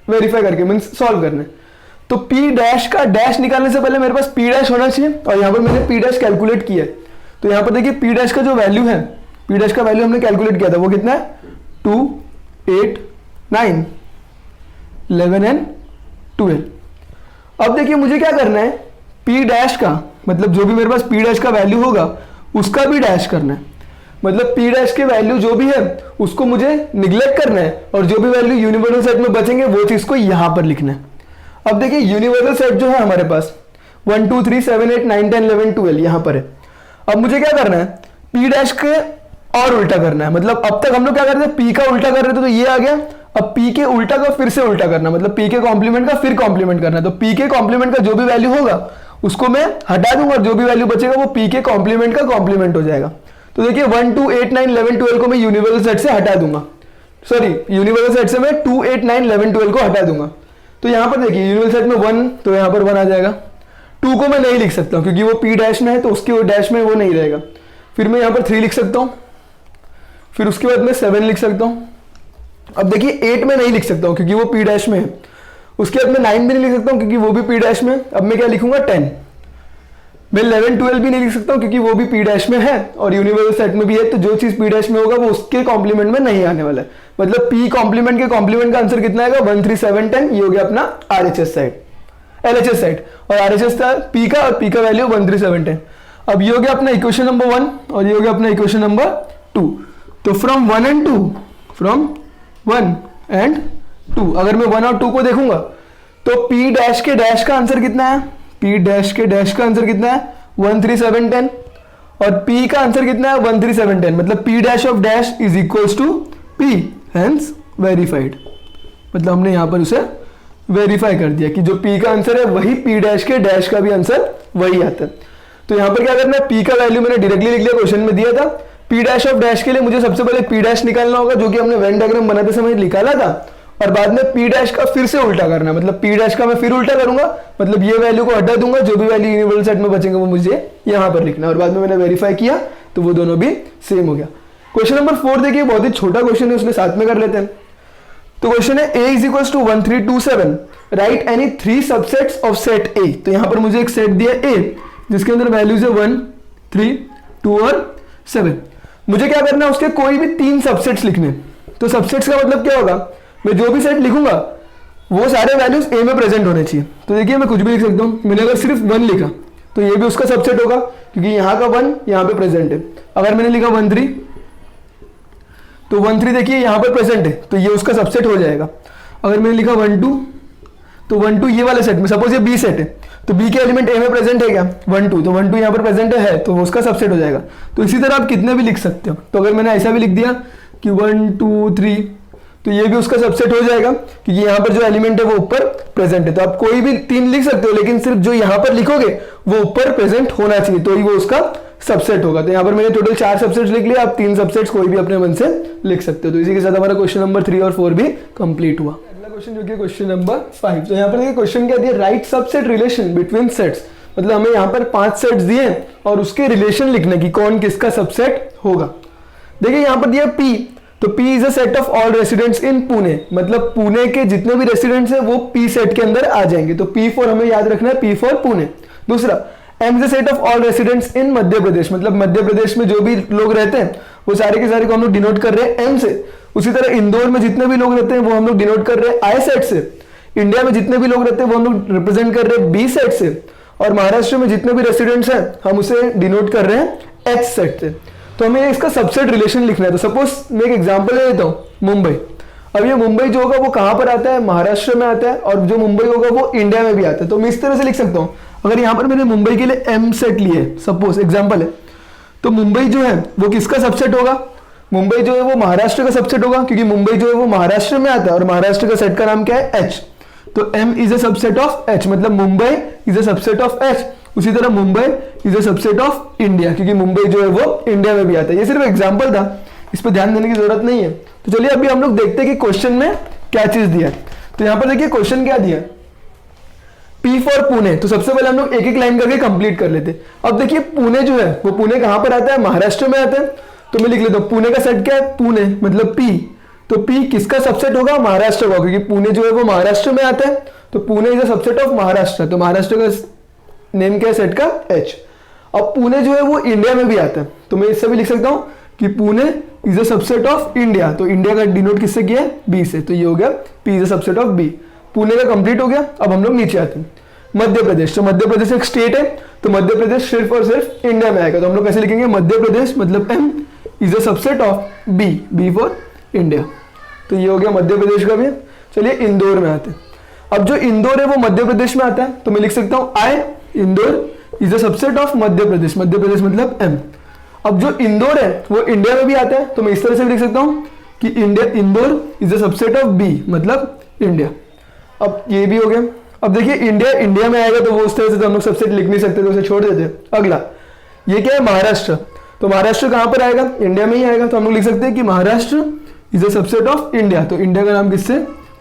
वेरीफाई करके मीन्स सॉल्व करना है। तो P डैश का डैश निकालने से पहले मेरे पास P डैश होना चाहिए, और यहाँ पर मैंने P डैश कैलकुलेट किया है। तो यहाँ पर देखिए P डैश का जो वैल्यू है, P डैश का वैल्यू हमने कैलकुलेट किया था, वो कितना है, 2 8 9 11 एंड 12। अब देखिए मुझे क्या करना है, P डैश का मतलब जो भी मेरे पास P डैश का वैल्यू होगा उसका भी डैश करना है। मतलब P डैश के वैल्यू जो भी है उसको मुझे निगलेक्ट करना है, और जो भी वैल्यू यूनिवर्सल सेट में बचेंगे वो चीज को यहां पर लिखना है। अब देखिए यूनिवर्सल सेट जो है हमारे पास 1 2 3 7 8 9 10 11 12 यहां पर है। अब मुझे क्या करना है, P डैश के और उल्टा करना है। मतलब अब तक हम लोग क्या कर रहे थे, P का उल्टा कर रहे थे, तो ये आ गया। अब P के उल्टा का फिर से उल्टा करना, मतलब P के कॉम्प्लीमेंट का फिर कॉम्प्लीमेंट करना। तो P के कॉम्प्लीमेंट का जो भी वैल्यू होगा उसको मैं हटा दूंगा, और जो भी वैल्यू बचेगा वो P के कॉम्प्लीमेंट का कॉम्प्लीमेंट हो जाएगा। तो देखिए 1 2 8 9 11 12 को मैं यूनिवर्सल सेट से हटा दूंगा, सॉरी यूनिवर्सल सेट से मैं 2 8 9 11 12 को हटा दूंगा। तो यहाँ पर देखिए यूनिवर्सल सेट में 1, तो यहाँ पर 1 आ जाएगा। 2 को मैं नहीं लिख सकता क्योंकि वो P डैश में है, तो उसके डैश में वो नहीं रहेगा। फिर मैं यहाँ पर 3 लिख सकता हूँ, फिर उसके बाद मैं 7 लिख सकता हूँ। अब देखिए 8 में नहीं लिख सकता हूँ क्योंकि वो P डैश में है। उसके बाद मैं 9 भी नहीं लिख सकता हूँ क्योंकि वो भी P डैश में। अब मैं क्या लिखूंगा, 10। मैं 11 12 भी नहीं लिख सकता हूँ क्योंकि वो भी P डैश में है और यूनिवर्सल सेट में भी है। तो जो चीज P डैश में होगा वो उसके कॉम्प्लीमेंट में नहीं आने वाला है। मतलब P कॉम्प्लीमेंट के कॉम्प्लीमेंट का आंसर कितना आएगा, 1 3 7 10। ये हो गया अपना RHS साइड, LHS साइड, और RHS था P का, और P का वैल्यू 1 3 7 10। अब ये हो गया अपना इक्वेशन नंबर 1 और ये हो गया अपना इक्वेशन नंबर 2। तो फ्रॉम 1 एंड 2, फ्रॉम 1 एंड 2 अगर मैं 1 और 2 को देखूंगा तो P डैश के डैश का आंसर कितना है, P डैश के डैश का आंसर कितना है, 1 3 7 10, और P का आंसर कितना है, 1 3 7 10। मतलब P dash of dash is equals to P, hence verified. मतलब हमने यहां पर उसे वेरीफाई कर दिया कि जो P का आंसर है वही P डैश के डैश का भी आंसर वही आता है। तो यहां पर क्या करना है, P का वैल्यू मैंने डायरेक्टली लिख लिया, क्वेश्चन में दिया था। P डैश ऑफ डैश के लिए मुझे सबसे पहले P डैश निकालना होगा जो कि हमने वेन डायग्राम बनाते समय निकाला था, और बाद में P डैश का फिर से उल्टा करना है। मतलब P डैश का मैं फिर उल्टा करूंगा, मतलब ये वैल्यू को हटा दूंगा, जो भी वैल्यू यूनिवर्सल सेट में बचेंगे वो मुझे यहां पर लिखना है। और बाद में मैंने वेरीफाई किया तो वो दोनों भी सेम हो गया। क्वेश्चन नंबर 4 देखिए, बहुत ही छोटा क्वेश्चन है, उसमें साथ में कर लेते हैं। तो क्वेश्चन है A is equals to 1 3 2 7, right any 3 subsets of set A। तो यहां पर मुझे एक सेट दिया A जिसके अंदर वैल्यूज है 1 3 2 और 7। मुझे क्या करना है, उसके कोई भी 3 सबसेट्स लिखने। तो सबसेट्स का मतलब क्या होगा, मैं जो भी सेट लिखूंगा वो सारे वैल्यूज A में प्रेजेंट होने चाहिए। तो देखिए मैं कुछ भी लिख सकता हूं। मैंने अगर सिर्फ 1 लिखा तो ये भी उसका सबसेट होगा क्योंकि यहाँ का 1 यहाँ पे प्रेजेंट है। अगर मैंने लिखा 1 3 तो 1 3 देखिए यहाँ पर प्रेजेंट है तो ये उसका सबसेट हो जाएगा। अगर मैंने लिखा 1 2 तो 1 2 ये वाले सेट में, सपोज ये B सेट है तो B के एलिमेंट A में प्रेजेंट है क्या, 1 2, तो 1 2 यहाँ पर प्रेजेंट है तो वो उसका सबसेट हो जाएगा। तो इसी तरह आप कितने भी लिख सकते हो। तो अगर मैंने ऐसा भी लिख दिया कि 1 2 3 तो ये भी उसका सबसेट हो जाएगा क्योंकि यहाँ पर जो एलिमेंट है वो ऊपर प्रेजेंट है। तो आप कोई भी 3 लिख सकते हो, लेकिन सिर्फ जो यहाँ पर लिखोगे वो ऊपर प्रेजेंट होना चाहिए, तो ही वो उसका सबसेट होगा। तो यहाँ पर मैंने टोटल 4 सबसेट्स लिख लिया, आप 3 सबसेट्स कोई भी अपने मन से लिख सकते हो। तो इसी के साथ हमारा क्वेश्चन नंबर 3 और 4 भी कंप्लीट हुआ। अगला क्वेश्चन जो कि क्वेश्चन नंबर 5। तो यहाँ पर देखिए क्वेश्चन क्या दिया, right subset relation between sets. मतलब हमें यहाँ पर 5 सेट्स दिए और उसके रिलेशन लिखने की, कौन किसका सबसेट होगा। देखिए यहाँ पर दिया P, तो P is a set of all residents in Pune, मतलब पुणे के जितने भी रेसिडेंट्स हैं वो P सेट के अंदर आ जाएंगे। तो P फॉर हमें याद रखना है, P फॉर पुणे। दूसरा, M is a set of all residents in Madhya Pradesh, मतलब मध्य प्रदेश में जो भी लोग रहते हैं वो सारे के सारे को हम लोग डिनोट कर रहे हैं M से। उसी तरह इंदौर में जितने भी लोग रहते हैं वो हम लोग डिनोट कर रहे हैं I सेट से। इंडिया में जितने भी लोग रहते हैं वो हम लोग रिप्रेजेंट कर रहे हैं B सेट से। और महाराष्ट्र में जितने भी रेसिडेंट्स हैं हम उसे डिनोट कर रहे हैं H सेट से। तो हमें इसका सबसेट रिलेशन लिखना है। तो सपोज मैं एक एग्जांपल ले लेता हूँ, मुंबई। अब ये मुंबई जो होगा वो कहाँ पर आता है, महाराष्ट्र में आता है, और जो मुंबई होगा वो इंडिया में भी आता है। तो मैं इस तरह से लिख सकता हूँ, अगर यहाँ पर मैंने मुंबई के लिए M सेट लिए, सपोज एग्जाम्पल है, तो मुंबई जो है वो किसका सबसेट होगा, मुंबई जो है वो महाराष्ट्र का सबसेट होगा, क्योंकि मुंबई जो है वो महाराष्ट्र में आता है और महाराष्ट्र का सेट का नाम क्या है, H। तो M is a subset of H, मतलब Mumbai is a subset of H। उसी तरह Mumbai is a subset of India, क्योंकि मुंबई जो है वो इंडिया में भी आता है। ये सिर्फ एग्जांपल था, इस पर ध्यान देने की जरूरत नहीं है। तो चलिए अभी हम लोग देखते हैं कि क्वेश्चन में क्या चीज दिया है। तो यहाँ पर देखिए क्वेश्चन क्या दिया, P फॉर पुणे। तो सबसे पहले हम लोग एक एक लाइन करके कंप्लीट कर लेते। अब देखिए पुणे जो है वो पुणे कहाँ पर आता है, महाराष्ट्र में आता है। तो मैं लिख लेता हूँ पुणे का सेट क्या है, पुणे मतलब P। तो P किसका सबसेट होगा, महाराष्ट्र का, क्योंकि पुणे जो है वो महाराष्ट्र में आता है। तो Pune is a subset of Maharashtra, तो महाराष्ट्र का नेम क्या है सेट का, H। अब पुणे जो है वो इंडिया में भी आता है, तो मैं इससे भी लिख सकता हूं कि Pune is a subset of India. तो इंडिया का डिनोट किससे किया है, B से। तो ये हो गया P is a subset of B। Pune का कंप्लीट हो गया। अब हम लोग नीचे आते हैं, मध्य प्रदेश। तो मध्य प्रदेश एक स्टेट है, तो मध्य प्रदेश सिर्फ और सिर्फ इंडिया में आएगा। तो हम लोग कैसे लिखेंगे, मध्य प्रदेश मतलब M is a subset of B, B for India. तो ये हो गया मध्य प्रदेश का भी। चलिए इंदौर में आते हैं। अब जो इंदौर है वो मध्य प्रदेश में आता है, तो मैं लिख सकता हूँ I, Indore is a subset of Madhya Pradesh, Madhya Pradesh मतलब M। अब जो इंदौर है वो इंडिया में भी आता है, तो मैं इस तरह से भी लिख सकता हूँ कि Indore is a subset of B, मतलब इंडिया। अब ये भी हो गया। अब देखिए इंडिया में आएगा तो वो उस तरह से तो हम लोग सबसेट लिख नहीं सकते, तो उसे छोड़ देते हैं। अगला ये क्या है, महाराष्ट्र। तो महाराष्ट्र कहाँ पर आएगा, इंडिया में ही आएगा। तो हम लोग लिख सकते हैं कि Maharashtra is a subset of India. तो इंडिया का नाम किससे,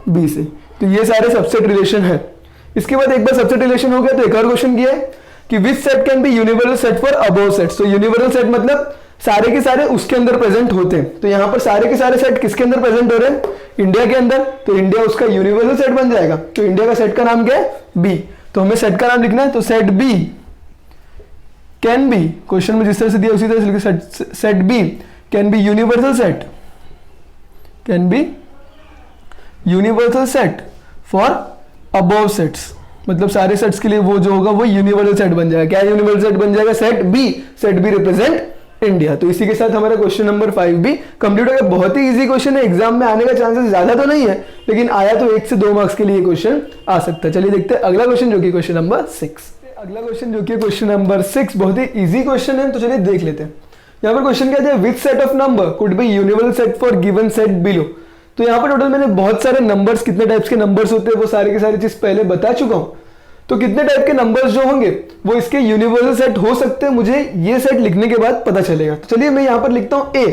B से। तो ये सारे सबसेट रिलेशन है। इसके बाद एक बार सबसेट रिलेशन हो गया तो एक और क्वेश्चन किया है कि which set can be universal set for above sets. तो यूनिवर्सल सेट मतलब सारे के सारे उसके अंदर प्रेजेंट होते हैं। तो यहाँ पर सारे के सारे सेट किसके अंदर प्रेजेंट हो रहे हैं, इंडिया के अंदर। तो इंडिया उसका यूनिवर्सल सेट बन जाएगा। तो इंडिया का सेट का नाम क्या है, B। तो हमें सेट का नाम लिखना है, तो set B can be, question में जिस तरह से दिया उसी तरह से लिखिए, set B can be universal set, can be universal set for above sets. मतलब सारे सेट्स के लिए वो जो होगा वो यूनिवर्सल सेट बन जाएगा। क्या यूनिवर्सल सेट बन जाएगा, set B। Set B represent India. तो इसी के साथ हमारा क्वेश्चन नंबर 5 भी कंप्लीट हो गया। बहुत ही इजी क्वेश्चन है, एग्जाम में आने का चांसेस ज्यादा तो नहीं है, लेकिन आया तो 1 से 2 मार्क्स के लिए क्वेश्चन आ सकता है। चलिए देखते हैं अगला क्वेश्चन जो कि क्वेश्चन नंबर 6। अगला क्वेश्चन जो कि क्वेश्चन नंबर 6 बहुत ही इजी क्वेश्चन है, तो चलिए देख लेते हैं। यहाँ पर क्वेश्चन क्या है, which set of number could be universal set for given set below. तो यहाँ पर टोटल मैंने बहुत सारे नंबर्स, कितने टाइप्स के नंबर्स होते हैं वो सारे के सारे चीज पहले बता चुका हूँ। तो कितने टाइप के नंबर्स जो होंगे वो इसके यूनिवर्सल सेट हो सकते हैं, मुझे ये सेट लिखने के बाद पता चलेगा। तो चलिए मैं यहाँ पर लिखता हूँ A।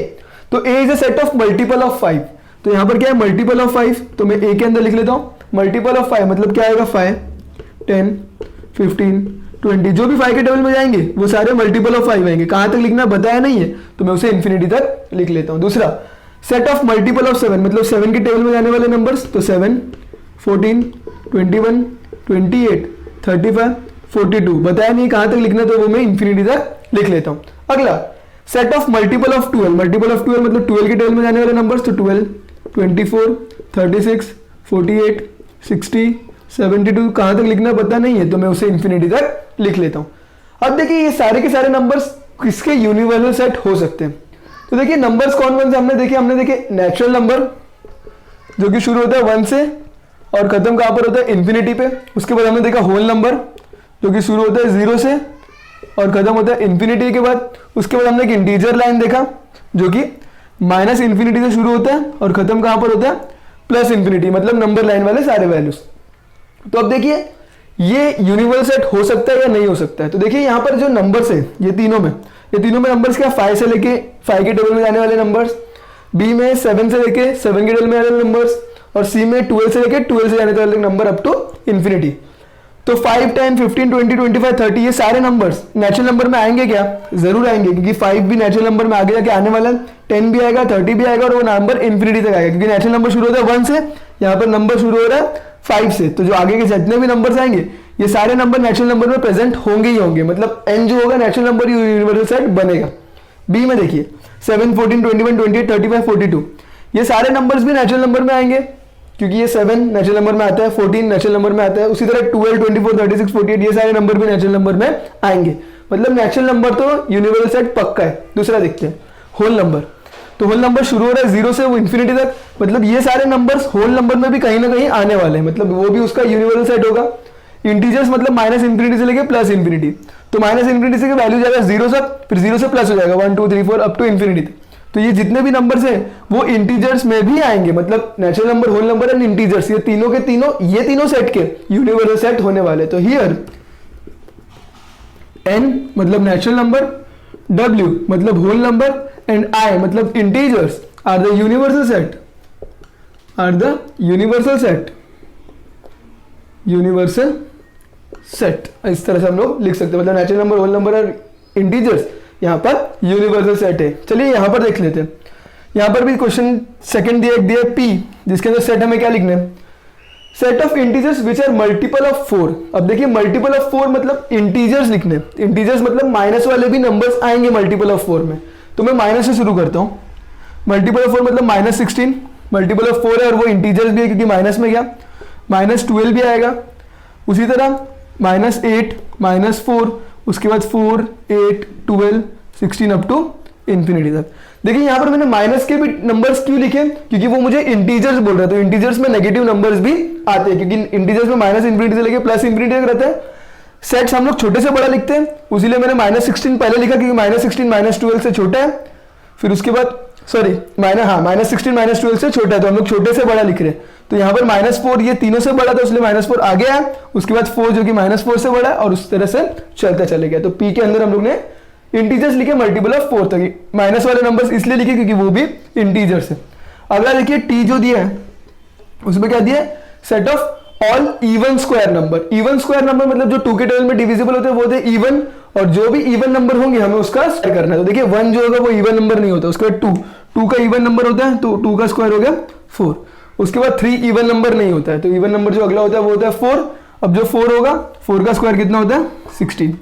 तो A is a set of multiple of 5। तो यहाँ पर क्या है, मल्टीपल ऑफ 5। तो मैं A के अंदर लिख लेता हूँ मल्टीपल ऑफ 5, मतलब क्या आएगा, 5, 10, 15, 20, जो भी 5 के टेबल में जाएंगे वो सारे मल्टीपल ऑफ 5 आएंगे। कहाँ तक लिखना बताया नहीं है, तो मैं उसे इन्फिनिटी तक लिख लेता हूँ। दूसरा सेट ऑफ मल्टीपल ऑफ 7, मतलब 7 के टेबल में जाने वाले नंबर्स। तो 7, 14, 21, 28, 35, 42 बताया नहीं कहां तक लिखना, तो वो मैं इंफिनिटी तक लिख लेता हूं। अगला set of multiple of 12, multiple of 12 मतलब 12 के टेबल में जाने वाले नंबर्स। तो 12, 24, 36, 48, 60, 72 कहां तक लिखना पता नहीं है, तो मैं उसे इंफिनिटी तक लिख लेता हूं। अब देखिए ये सारे के सारे नंबर्स किसके यूनिवर्सल सेट हो सकते हैं। तो देखिए नंबर्स कौन कौन से हमने देखे नेचुरल नंबर जो कि शुरू होता है 1 से और खत्म कहां पर होता है, इंफिनिटी पे। उसके बाद हमने देखा होल नंबर जो कि शुरू होता है 0 से और खत्म होता है इंफिनिटी के बाद। उसके बाद हमने एक इंटीजर लाइन देखा जो कि माइनस इंफिनिटी से शुरू होता है और खत्म कहां पर होता है, प्लस इन्फिनिटी, मतलब नंबर लाइन वाले सारे वैल्यूज। तो अब देखिए ये यूनिवर्सल सेट हो सकता है या नहीं हो सकता है। तो देखिए यहाँ पर जो नंबर्स है ये तीनों में नंबर्स क्या, 5 से लेके 5 के टेबल में जाने वाले नंबर्स, बी में 7 से लेके 7 के टेबल में आने वाले नंबर्स, और सी में 12 से लेके 12 से जाने वाले नंबर अप टू इन्फिनिटी। तो 5, 10, 15, 20, 25, 30 ये सारे नंबर्स नेचुरल नंबर में आएंगे क्या? जरूर आएंगे, क्योंकि 5 भी नेचुरल नंबर में आगे जाके आने वाला है, 10 भी आएगा, 30 भी आएगा, और वो नंबर इन्फिनिटी तक आएगा, क्योंकि नेचुरल नंबर शुरू होता है 1 से, यहाँ पर नंबर शुरू हो रहा है 5 से। तो जो आगे के जितने भी नंबर्स आएंगे ये सारे नंबर नेचुरल नंबर में प्रेजेंट होंगे ही होंगे, मतलब n जो होगा नेचुरल नंबर यूनिवर्सल सेट बनेगा। बी में देखिए 7, 14, 21, 28, 35, 42 ये सारे नंबर्स भी नेचुरल नंबर में आएंगे, क्योंकि ये 7 नेचुरल नंबर में आता है, 14 नेचुरल नंबर में आता है, उसी तरह 12, 24, 36, 48 ये सारे नंबर भी नेचुरल नंबर में आएंगे। मतलब नेचुरल नंबर तो यूनिवर्सल सेट पक्का है। दूसरा देखते हैं होल नंबर। तो होल नंबर शुरू हो रहा है 0 से वो इन्फिनिटी तक, मतलब ये सारे नंबर्स होल नंबर में भी कहीं ना कहीं आने वाले हैं, मतलब वो भी उसका यूनिवर्सल सेट होगा। इंटीजर्स मतलब माइनस इन्फिनिटी से लेके प्लस इन्फिनिटी, तो माइनस इन्फिनिटी से वैल्यू जाएगा 0 तक, फिर 0 से प्लस हो जाएगा 1, 2, 3, 4 अप टू इन्फिनिटी तक। तो ये जितने भी नंबर्स हैं वो इंटीजर्स में भी आएंगे, मतलब natural number, whole number and integers, ये तीनों के तीनों ये तीनों सेट के यूनिवर्सल सेट होने वाले। तो हियर n मतलब नेचुरल नंबर, w मतलब होल नंबर एंड i मतलब integers are the universal set, universal set. इस तरह से हम लोग लिख सकते हैं, मतलब नेचुरल नंबर, होल नंबर और इंटीजर्स यहाँ पर यूनिवर्सल सेट है। चलिए यहाँ पर देख लेते हैं। यहाँ पर भी क्वेश्चन सेकंड दिया p, जिसके अंदर सेट हमें क्या लिखना है, set of integers which are multiple of 4। अब देखिए मल्टीपल ऑफ 4 मतलब इंटीजर्स लिखने, इंटीजर्स मतलब माइनस वाले भी नंबर्स आएंगे मल्टीपल ऑफ 4 में। तो मैं माइनस से शुरू करता हूँ। मल्टीपल ऑफ 4 मतलब -16 मल्टीपल ऑफ 4 है, और वो इंटीजर्स भी है क्योंकि माइनस में गया, -12 भी आएगा। उसी तरह -8, -4, उसके बाद 4, 8, 12, 16 अप टू इन्फिनिटी तक। देखिए यहाँ पर मैंने माइनस के भी नंबर्स क्यों लिखे, क्योंकि वो मुझे इंटीजर्स बोल रहा है। तो इंटीजर्स में नेगेटिव नंबर्स भी आते हैं, क्योंकि इंटीजर्स में माइनस इन्फिनिटी से लेके प्लस इन्फिनिटी तक रहता है। सेट्स हम लोग छोटे से बड़ा लिखते हैं, उसीलिए मैंने -16 पहले लिखा, क्योंकि -16 -12 से छोटा है। फिर उसके बाद सॉरी -16 -12 से छोटा है, तो हम लोग छोटे से बड़ा लिख रहे हैं। तो यहाँ पर -4 ये तीनों से बड़ा था, इसलिए -4 आगे आया, उसके बाद 4 जो कि -4 से बड़ा है, और उस तरह से चलता चले गया। तो p के अंदर हम लोग ने इंटीजर्स लिखे मल्टीपल ऑफ 4 तक, माइनस वाले नंबर्स इसलिए लिखे क्योंकि वो भी इंटीजर्स है। अगला देखिए t जो दिया है उसमें क्या दिया है, set of all even square number. Even square number मतलब जो 2 के टेबल में डिविजिबल होते हैं वो थे इवन, और जो भी इवन नंबर होंगे हमें उसका स्क्वायर करना है। तो देखिए 1 जो होगा वो इवन नंबर नहीं होता, उसके बाद 2 का इवन नंबर होता है, तो 2 का स्क्वायर हो गया 4। उसके बाद 3 इवन नंबर नहीं होता है, तो इवन नंबर जो अगला होता है वो होता है 4। अब जो 4 होगा 4 का स्क्वायर कितना होता है 16।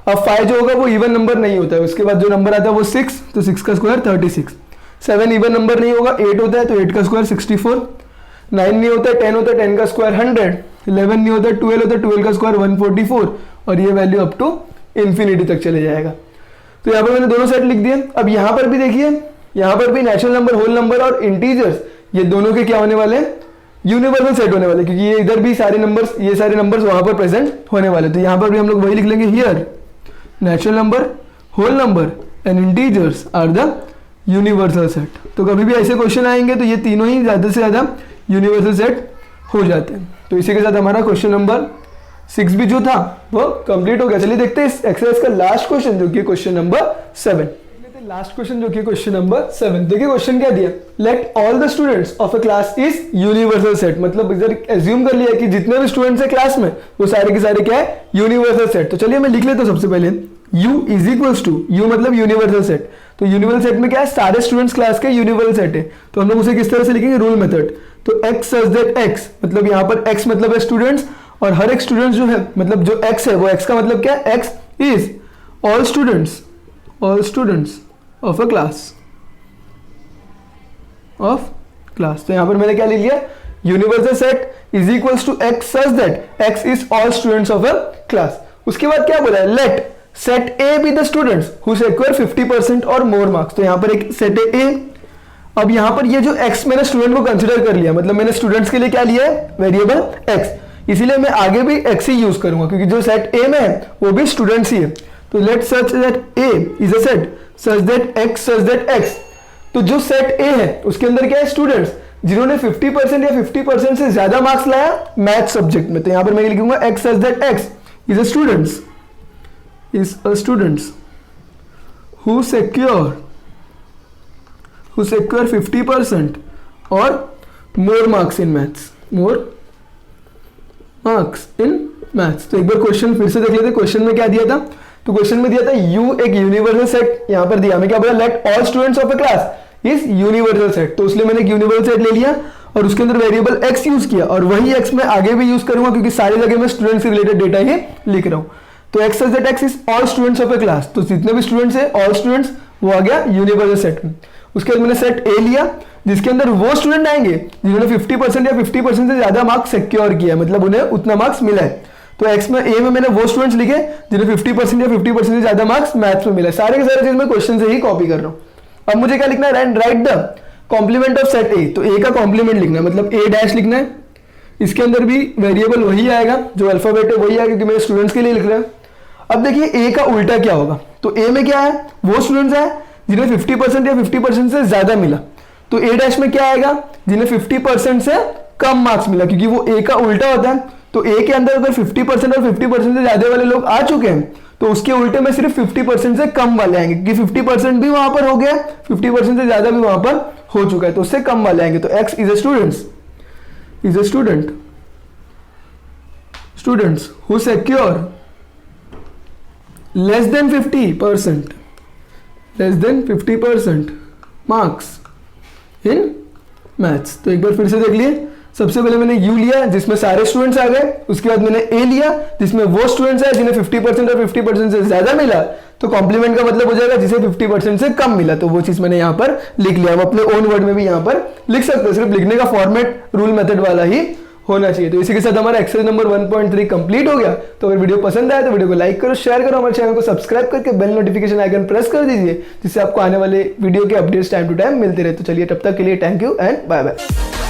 अब 5 जो होगा वो इवन नंबर नहीं होता है, उसके बाद जो नंबर आता है वो 6, तो 6 का स्क्वायर 36। 7 इवन नंबर नहीं होगा, 8 होता है, तो 8 का स्क्वायर 64। 9 नहीं होता है, 10 होता है, 10 का स्क्वायर 100। 11 नहीं होता है, 12 होता है, 12 का स्क्वायर 144, और ये वैल्यू अप टू इन्फिनिटी तक चले जाएगा। तो यहाँ पर मैंने दोनों सेट लिख दिए। अब यहाँ पर भी देखिए, यहाँ पर भी नेचुरल नंबर, होल नंबर और इंटीजर्स ये दोनों के क्या होने वाले हैं, यूनिवर्सल सेट होने वाले, क्योंकि ये इधर भी सारे नंबर्स, ये सारे नंबर्स वहां पर प्रेजेंट होने वाले। तो यहाँ पर भी हम लोग वही लिख लेंगे, here natural number, whole number and integers are the universal set. तो कभी भी ऐसे क्वेश्चन आएंगे तो ये तीनों ही ज्यादा से ज्यादा यूनिवर्सल सेट हो जाते हैं। तो इसी के साथ हमारा क्वेश्चन नंबर 6 भी जो था वो कंप्लीट हो गया। चलिए देखते हैं इस एक्सरसाइज का लास्ट क्वेश्चन जो कि क्वेश्चन नंबर 7। लास्ट क्वेश्चन जो कि क्वेश्चन नंबर 7। देखिए क्वेश्चन क्या दिया, let all the students of a class is universal set. मतलब इधर एज्यूम कर लिया कि जितने भी स्टूडेंट्स है क्लास में वो सारे के सारे क्या है, यूनिवर्सल सेट। तो चलिए मैं लिख लेता हूं सबसे पहले, u is equals to, u मतलब यूनिवर्सल सेट। तो यूनिवर्सल सेट में क्या है, सारे स्टूडेंट्स क्लास के यूनिवर्सल सेट है। तो हम लोग उसे किस तरह से लिखेंगे, रूल मेथड। तो x सच दैट x, मतलब यहाँ पर x मतलब है स्टूडेंट्स, और हर एक स्टूडेंट जो है, मतलब जो x है वो x का मतलब क्या है, x is all students of a class, तो यहां पर मैंने क्या लिख लिया, universal set is equals to x such that x is all students of a class. उसके बाद क्या बोला है, let set A be the students who score 50% और मोर मार्क्स। तो यहां पर एक सेट है A। अब यहां पर ये जो x मैंने स्टूडेंट को कंसिडर कर लिया, मतलब मैंने स्टूडेंट्स के लिए क्या लिया है, वेरिएबल x, इसीलिए मैं आगे भी x ही यूज करूंगा, क्योंकि जो सेट A में है वो भी स्टूडेंट्स ही है। तो let such that A is a set such that x such that x। तो जो सेट A है उसके अंदर क्या है, स्टूडेंट्स, जिन्होंने 50% या 50% से ज्यादा मार्क्स लाया मैथ सब्जेक्ट में, तो यहां पर मैं लिखूंगा x such that x is a students who secure 50% or more marks in maths, तो एक बार क्वेश्चन फिर से देख लेते हैं। क्वेश्चन में क्या दिया था, तो क्वेश्चन में दिया था U एक यूनिवर्सल सेट, यहां पर दिया हमें क्या बोला, let all students of a class is universal set, तो इसलिए मैंने एक यूनिवर्सल सेट ले लिया और उसके अंदर वेरिएबल x यूज किया, और वही x मैं आगे भी यूज करूंगा क्योंकि सारी जगह मैं स्टूडेंट से रिलेटेड डेटा ही लिख रहा हूं। तो x such that x is all students of a class, तो जितने भी स्टूडेंट्स है ऑल स्टूडेंट्स वो आ गया यूनिवर्सल सेट में। उसके बाद मैंने सेट A लिया जिसके अंदर वो स्टूडेंट आएंगे जिन्होंने 50% या 50% से ज्यादा मार्क्स सिक्योर किया, मतलब उन्हें उतना मार्क्स मिला है। तो एक्स में ए में मैंने वो स्टूडेंट्स लिखे जिन्हें 50% या 50% से ज्यादा मार्क्स मैथ्स में मिला। सारे के सारे चीज मैं क्वेश्चन से ही कॉपी कर रहा हूं। अब मुझे क्या लिखना है, write the complement of set A, तो ए का कॉम्प्लीमेंट लिखना है, मतलब ए डैश लिखना है। इसके अंदर भी वेरिएबल वही आएगा, जो अल्फाबेट है वही आएगा क्योंकि मेरे स्टूडेंट्स के लिए लिख रहे हैं। अब देखिए ए का उल्टा क्या होगा, तो ए में क्या है, वो स्टूडेंट्स है जिन्हें 50% या 50% से ज्यादा मिला, तो ए डैश में क्या आएगा, जिन्हें 50% से कम मार्क्स मिला, क्योंकि वो ए का उल्टा होता है। तो ए के अंदर अगर 50% और 50% से ज्यादा वाले लोग आ चुके हैं तो उसके उल्टे में सिर्फ 50% से कम वाले आएंगे, क्योंकि 50% भी वहां पर हो गया, 50% से ज्यादा भी वहां पर हो चुका है, तो उससे कम वाले आएंगे। तो x is a students who secure less than 50% marks in maths. तो एक बार फिर से देख लिए, सबसे पहले मैंने U लिया जिसमें सारे स्टूडेंट्स आ गए, उसके बाद मैंने A लिया जिसमें वो स्टूडेंट्स है जिन्हें 50% और 50% से ज्यादा मिला, तो कॉम्प्लीमेंट का मतलब हो जाएगा जिसे 50% से कम मिला, तो वो चीज मैंने यहाँ पर लिख लिया। हम अपने ओन वर्ड में भी यहाँ पर लिख सकते हैं, सिर्फ लिखने का फॉर्मेट रूल मेथड वाला ही होना चाहिए। तो इसी के साथ हमारा एक्सरसाइज नंबर 1.3 कंप्लीट हो गया। तो अगर वीडियो पसंद आया तो वीडियो को लाइक करो, शेयर करो, हमारे चैनल को सब्सक्राइब करके बेल नोटिफिकेशन आइकन प्रेस कर दीजिए, जिससे आपको आने वाले वीडियो के अपडेट्स टाइम टू टाइम मिलते रहे। तो चलिए तब तक के लिए thank you and bye bye.